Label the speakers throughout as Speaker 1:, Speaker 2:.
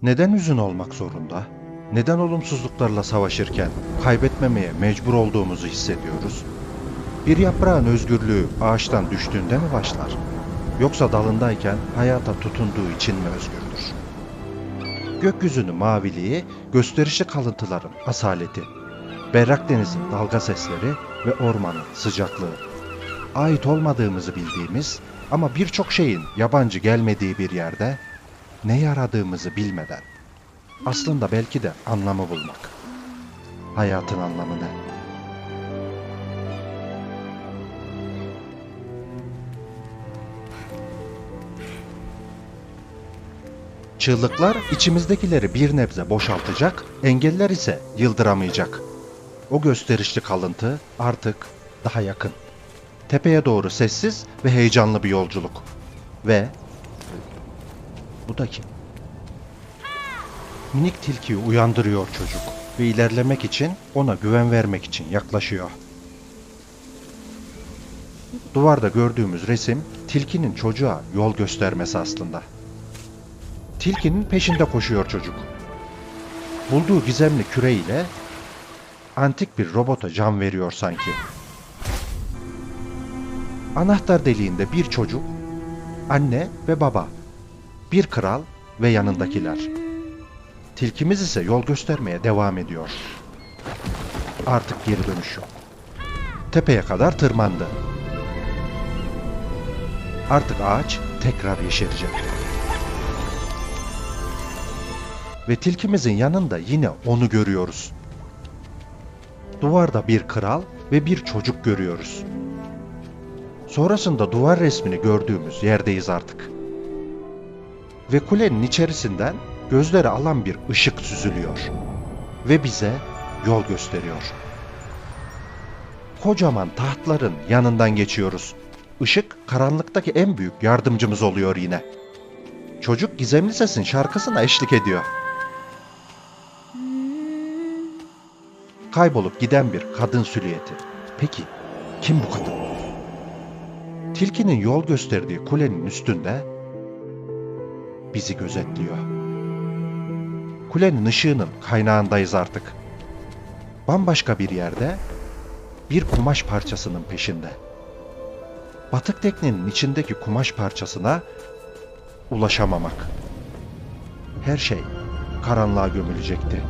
Speaker 1: Neden hüzün olmak zorunda? Neden olumsuzluklarla savaşırken kaybetmemeye mecbur olduğumuzu hissediyoruz? Bir yaprağın özgürlüğü ağaçtan düştüğünde mi başlar? Yoksa dalındayken hayata tutunduğu için mi özgürdür? Gökyüzünün maviliği, gösterişli kalıntıların asaleti, berrak denizin dalga sesleri ve ormanın sıcaklığı. Ait olmadığımızı bildiğimiz ama birçok şeyin yabancı gelmediği bir yerde ne yaradığımızı bilmeden aslında belki de anlamı bulmak. Hayatın anlamı ne? Çığlıklar içimizdekileri bir nebze boşaltacak, engeller ise yıldıramayacak. O gösterişli kalıntı artık daha yakın. Tepeye doğru sessiz ve heyecanlı bir yolculuk. Ve bu da kim? Minik tilkiyi uyandırıyor çocuk ve ilerlemek için, ona güven vermek için yaklaşıyor. Duvarda gördüğümüz resim tilkinin çocuğa yol göstermesi aslında. Tilkinin peşinde koşuyor çocuk. Bulduğu gizemli küreyle antik bir robota can veriyor sanki. Anahtar deliğinde bir çocuk, anne ve baba, bir kral ve yanındakiler. Tilkimiz ise yol göstermeye devam ediyor. Artık geri dönüş yok. Tepeye kadar tırmandı. Artık ağaç tekrar yeşerecek. Ve tilkimizin yanında yine onu görüyoruz. Duvarda bir kral ve bir çocuk görüyoruz. Sonrasında duvar resmini gördüğümüz yerdeyiz artık. Ve kulenin içerisinden gözleri alan bir ışık süzülüyor. Ve bize yol gösteriyor. Kocaman tahtların yanından geçiyoruz. Işık karanlıktaki en büyük yardımcımız oluyor yine. Çocuk gizemli sesin şarkısına eşlik ediyor. Kaybolup giden bir kadın silüeti. Peki kim bu kadın? Tilkinin yol gösterdiği kulenin üstünde bizi gözetliyor. Kulenin ışığının kaynağındayız artık. Bambaşka bir yerde bir kumaş parçasının peşinde. Batık teknenin içindeki kumaş parçasına ulaşamamak. Her şey karanlığa gömülecekti.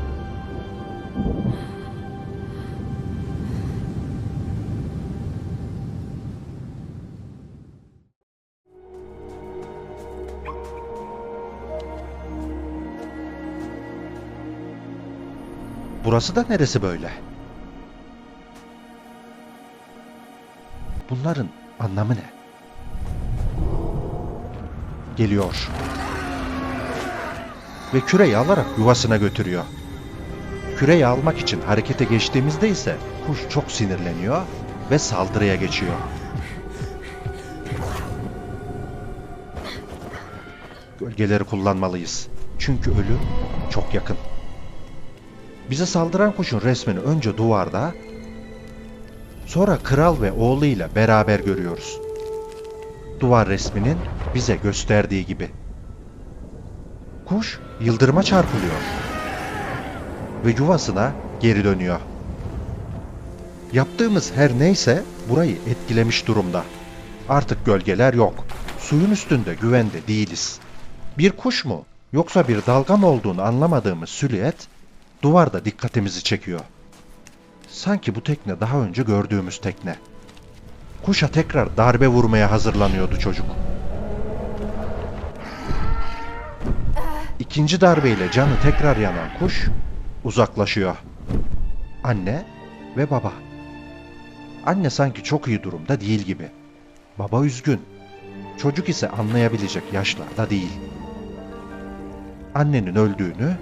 Speaker 1: Burası da neresi böyle? Bunların anlamı ne? Geliyor. Ve küreyi alarak yuvasına götürüyor. Küreyi almak için harekete geçtiğimizde ise kuş çok sinirleniyor ve saldırıya geçiyor. Gölgeleri kullanmalıyız. Çünkü ölüm çok yakın. Bize saldıran kuşun resmini önce duvarda, sonra kral ve oğluyla beraber görüyoruz. Duvar resminin bize gösterdiği gibi. Kuş yıldırıma çarpılıyor ve yuvasına geri dönüyor. Yaptığımız her neyse burayı etkilemiş durumda. Artık gölgeler yok. Suyun üstünde güvende değiliz. Bir kuş mu yoksa bir dalga mı olduğunu anlamadığımız silüet duvarda dikkatimizi çekiyor. Sanki bu tekne daha önce gördüğümüz tekne. Kuşa tekrar darbe vurmaya hazırlanıyordu çocuk. İkinci darbeyle canı tekrar yanan kuş uzaklaşıyor. Anne ve baba. Anne sanki çok iyi durumda değil gibi. Baba üzgün. Çocuk ise anlayabilecek yaşlarda değil. Annenin öldüğünü,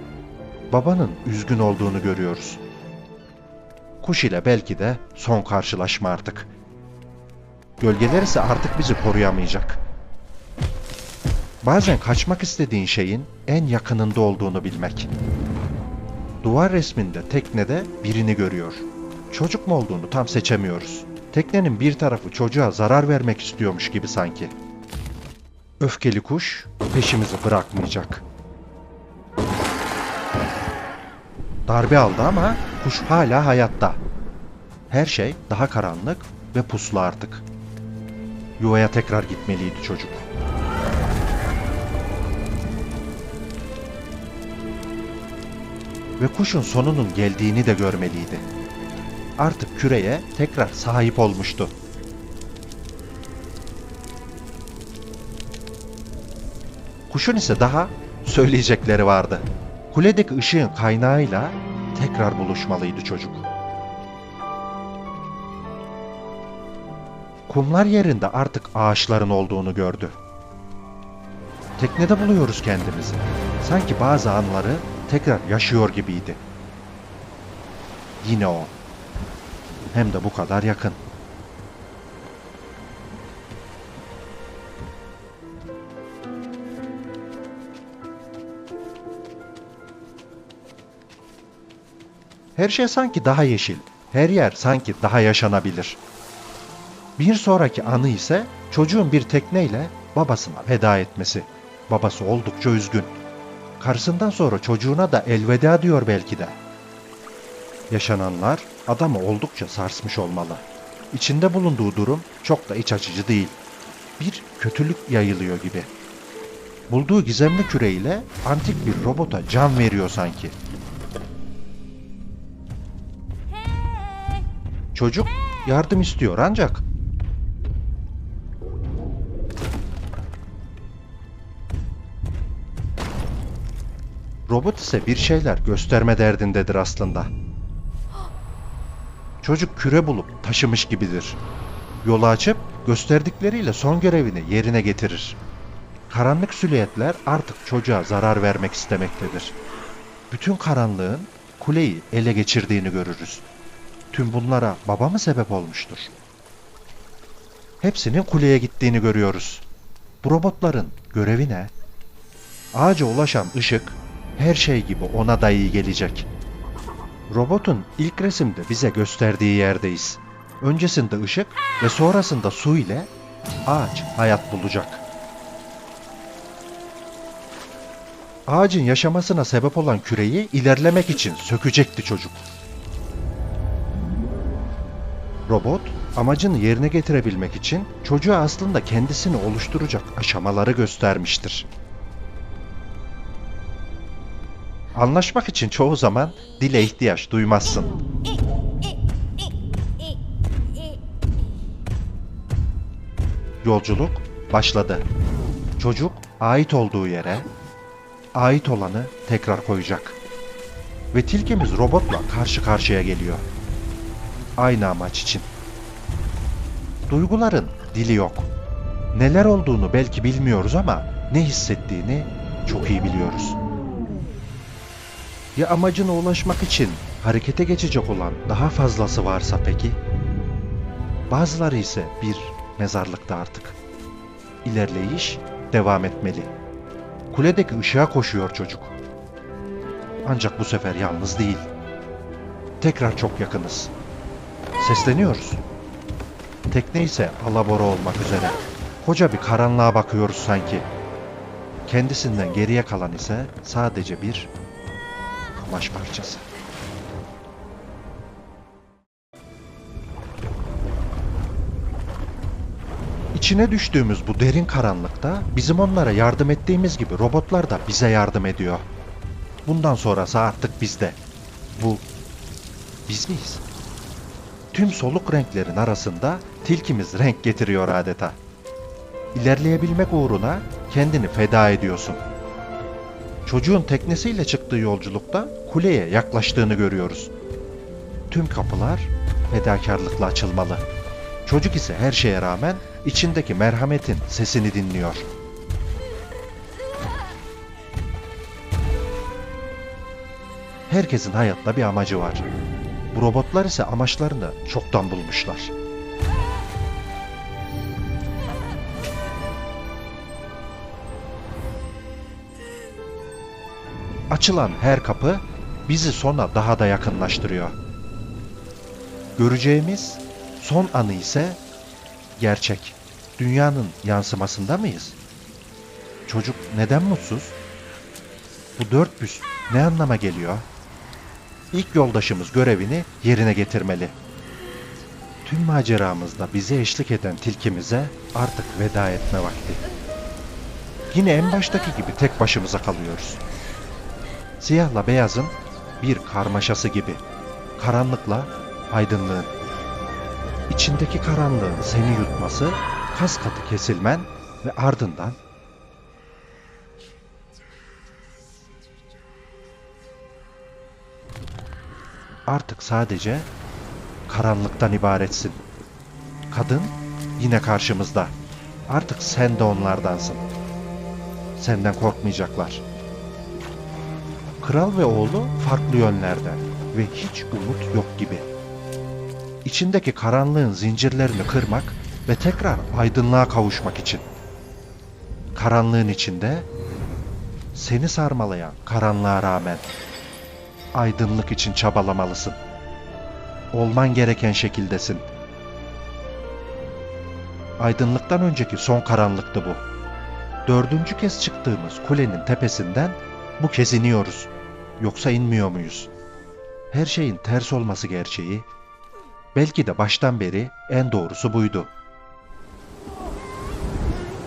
Speaker 1: babanın üzgün olduğunu görüyoruz. Kuş ile belki de son karşılaşma artık. Gölgeler ise artık bizi koruyamayacak. Bazen kaçmak istediğin şeyin en yakınında olduğunu bilmek. Duvar resminde teknede birini görüyor. Çocuk mu olduğunu tam seçemiyoruz. Teknenin bir tarafı çocuğa zarar vermek istiyormuş gibi sanki. Öfkeli kuş peşimizi bırakmayacak. Darbe aldı ama kuş hala hayatta. Her şey daha karanlık ve puslu artık. Yuvaya tekrar gitmeliydi çocuk. Ve kuşun sonunun geldiğini de görmeliydi. Artık küreye tekrar sahip olmuştu. Kuşun ise daha söyleyecekleri vardı. Kuledeki ışığın kaynağıyla tekrar buluşmalıydı çocuk. Kumlar yerinde artık ağaçların olduğunu gördü. Teknede buluyoruz kendimizi. Sanki bazı anları tekrar yaşıyor gibiydi. Yine o. Hem de bu kadar yakın. Her şey sanki daha yeşil. Her yer sanki daha yaşanabilir. Bir sonraki anı ise çocuğun bir tekneyle babasına veda etmesi. Babası oldukça üzgün. Karısından sonra çocuğuna da elveda diyor belki de. Yaşananlar adamı oldukça sarsmış olmalı. İçinde bulunduğu durum çok da iç açıcı değil. Bir kötülük yayılıyor gibi. Bulduğu gizemli küreyle antik bir robota can veriyor sanki. Çocuk yardım istiyor ancak robot ise bir şeyler gösterme derdindedir aslında. Çocuk küre bulup taşımış gibidir. Yolu açıp gösterdikleriyle son görevini yerine getirir. Karanlık silüetler artık çocuğa zarar vermek istemektedir. Bütün karanlığın kuleyi ele geçirdiğini görürüz. Tüm bunlara baba mı sebep olmuştur? Hepsinin kuleye gittiğini görüyoruz. Bu robotların görevi ne? Ağaca ulaşan ışık her şey gibi ona da iyi gelecek. Robotun ilk resimde bize gösterdiği yerdeyiz. Öncesinde ışık ve sonrasında su ile ağaç hayat bulacak. Ağacın yaşamasına sebep olan küreyi ilerlemek için sökecekti çocuk. Robot, amacını yerine getirebilmek için çocuğa aslında kendisini oluşturacak aşamaları göstermiştir. Anlaşmak için çoğu zaman dile ihtiyaç duymazsın. Yolculuk başladı. Çocuk ait olduğu yere, ait olanı tekrar koyacak. Ve tilkimiz robotla karşı karşıya geliyor. Aynı amaç için. Duyguların dili yok. Neler olduğunu belki bilmiyoruz ama ne hissettiğini çok iyi biliyoruz. Ya amacına ulaşmak için harekete geçecek olan daha fazlası varsa peki? Bazıları ise bir mezarlıkta artık. İlerleyiş devam etmeli. Kuledeki ışığa koşuyor çocuk. Ancak bu sefer yalnız değil. Tekrar çok yakınız. Sesleniyoruz. Tekne ise alabora olmak üzere. Koca bir karanlığa bakıyoruz sanki. Kendisinden geriye kalan ise sadece bir kumaş parçası. İçine düştüğümüz bu derin karanlıkta bizim onlara yardım ettiğimiz gibi robotlar da bize yardım ediyor. Bundan sonrası artık bizde. Bu biz miyiz? Tüm soluk renklerin arasında tilkimiz renk getiriyor adeta. İlerleyebilmek uğruna kendini feda ediyorsun. Çocuğun teknesiyle çıktığı yolculukta kuleye yaklaştığını görüyoruz. Tüm kapılar fedakarlıkla açılmalı. Çocuk ise her şeye rağmen içindeki merhametin sesini dinliyor. Herkesin hayatta bir amacı var. Bu robotlar ise amaçlarını çoktan bulmuşlar. Açılan her kapı bizi sona daha da yakınlaştırıyor. Göreceğimiz son anı ise gerçek. Dünyanın yansımasında mıyız? Çocuk neden mutsuz? Bu dört büst ne anlama geliyor? İlk yoldaşımız görevini yerine getirmeli. Tüm maceramızda bize eşlik eden tilkimize artık veda etme vakti. Yine en baştaki gibi tek başımıza kalıyoruz. Siyahla beyazın bir karmaşası gibi. Karanlıkla aydınlığın. İçindeki karanlığın seni yutması, kas katı kesilmen ve ardından artık sadece karanlıktan ibaretsin. Kadın yine karşımızda. Artık sen de onlardansın. Senden korkmayacaklar. Kral ve oğlu farklı yönlerden ve hiç umut yok gibi. İçindeki karanlığın zincirlerini kırmak ve tekrar aydınlığa kavuşmak için. Karanlığın içinde seni sarmalayan karanlığa rağmen aydınlık için çabalamalısın. Olman gereken şekildesin. Aydınlıktan önceki son karanlıktı bu. 4. kez çıktığımız kulenin tepesinden bu kez iniyoruz. Yoksa inmiyor muyuz? Her şeyin ters olması gerçeği, belki de baştan beri en doğrusu buydu.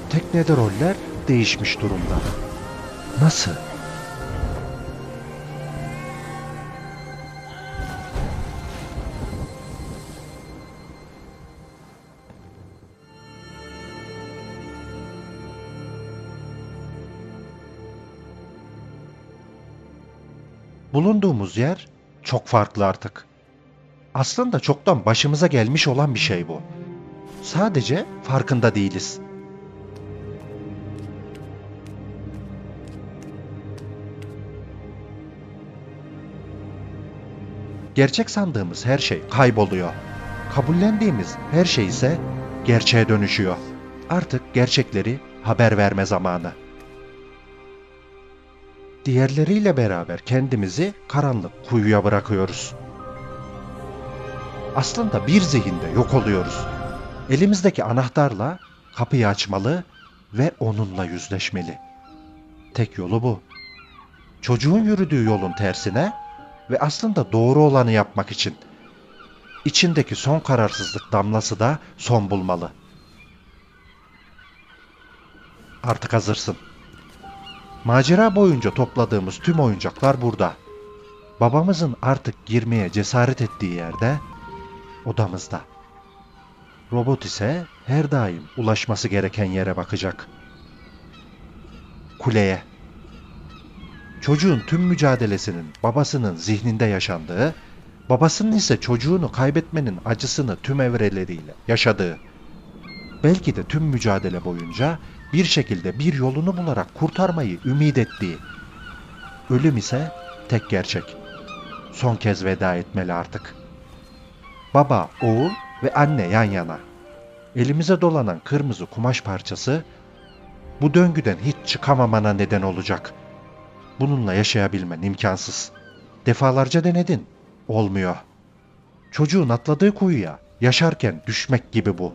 Speaker 1: Teknede roller değişmiş durumda. Nasıl? Bulunduğumuz yer çok farklı artık. Aslında çoktan başımıza gelmiş olan bir şey bu. Sadece farkında değiliz. Gerçek sandığımız her şey kayboluyor. Kabullendiğimiz her şey ise gerçeğe dönüşüyor. Artık gerçekleri haber verme zamanı. Diğerleriyle beraber kendimizi karanlık kuyuya bırakıyoruz. Aslında bir zihinde yok oluyoruz. Elimizdeki anahtarla kapıyı açmalı ve onunla yüzleşmeli. Tek yolu bu. Çocuğun yürüdüğü yolun tersine ve aslında doğru olanı yapmak için. İçindeki son kararsızlık damlası da son bulmalı. Artık hazırsın. Macera boyunca topladığımız tüm oyuncaklar burada. Babamızın artık girmeye cesaret ettiği yerde, odamızda. Robot ise her daim ulaşması gereken yere bakacak. Kuleye. Çocuğun tüm mücadelesinin babasının zihninde yaşandığı, babasının ise çocuğunu kaybetmenin acısını tüm evreleriyle yaşadığı, belki de tüm mücadele boyunca bir şekilde bir yolunu bularak kurtarmayı ümit ettiği, ölüm ise tek gerçek. Son kez veda etmeli artık. Baba, oğul ve anne yan yana. Elimize dolanan kırmızı kumaş parçası bu döngüden hiç çıkamamana neden olacak. Bununla yaşayabilmen imkansız. Defalarca denedin. Olmuyor. Çocuğun atladığı kuyuya yaşarken düşmek gibi bu.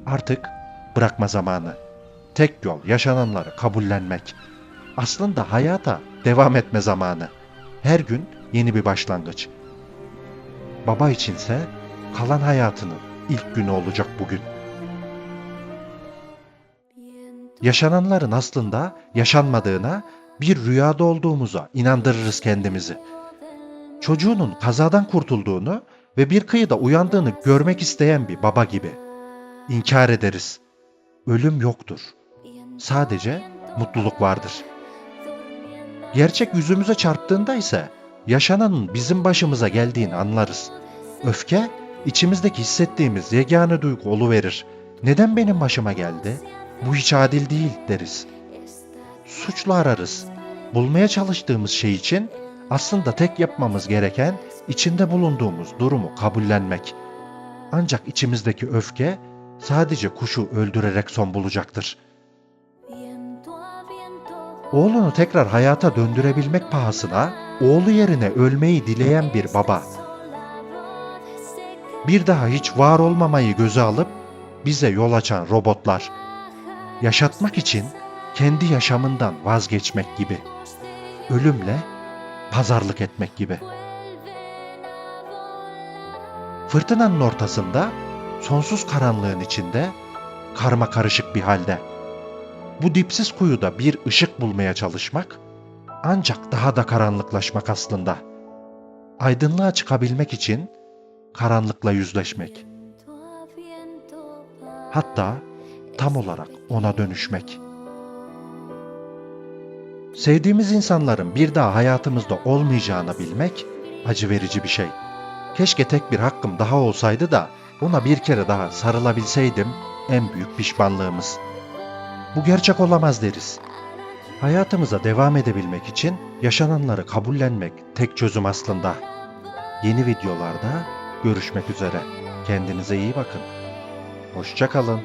Speaker 1: Artık bırakma zamanı. Tek yol yaşananları kabullenmek. Aslında hayata devam etme zamanı. Her gün yeni bir başlangıç. Baba içinse kalan hayatının ilk günü olacak bugün. Yaşananların aslında yaşanmadığına, bir rüyada olduğumuza inandırırız kendimizi. Çocuğunun kazadan kurtulduğunu ve bir kıyıda uyandığını görmek isteyen bir baba gibi. İnkar ederiz. Ölüm yoktur. Sadece mutluluk vardır. Gerçek yüzümüze çarptığında ise yaşananın bizim başımıza geldiğini anlarız. Öfke, içimizdeki hissettiğimiz yegane duygu oluverir. Neden benim başıma geldi? Bu hiç adil değil deriz. Suçlu ararız. Bulmaya çalıştığımız şey için aslında tek yapmamız gereken içinde bulunduğumuz durumu kabullenmek. Ancak içimizdeki öfke sadece kuşu öldürerek son bulacaktır. Oğlunu tekrar hayata döndürebilmek pahasına oğlu yerine ölmeyi dileyen bir baba. Bir daha hiç var olmamayı göze alıp bize yol açan robotlar. Yaşatmak için kendi yaşamından vazgeçmek gibi. Ölümle pazarlık etmek gibi. Fırtınanın ortasında, sonsuz karanlığın içinde, karma karışık bir halde. Bu dipsiz kuyuda bir ışık bulmaya çalışmak, ancak daha da karanlıklaşmak aslında. Aydınlığa çıkabilmek için karanlıkla yüzleşmek. Hatta tam olarak ona dönüşmek. Sevdiğimiz insanların bir daha hayatımızda olmayacağını bilmek acı verici bir şey. Keşke tek bir hakkım daha olsaydı da ona bir kere daha sarılabilseydim, en büyük pişmanlığımız. Bu gerçek olamaz deriz. Hayatımıza devam edebilmek için yaşananları kabullenmek tek çözüm aslında. Yeni videolarda görüşmek üzere. Kendinize iyi bakın. Hoşça kalın.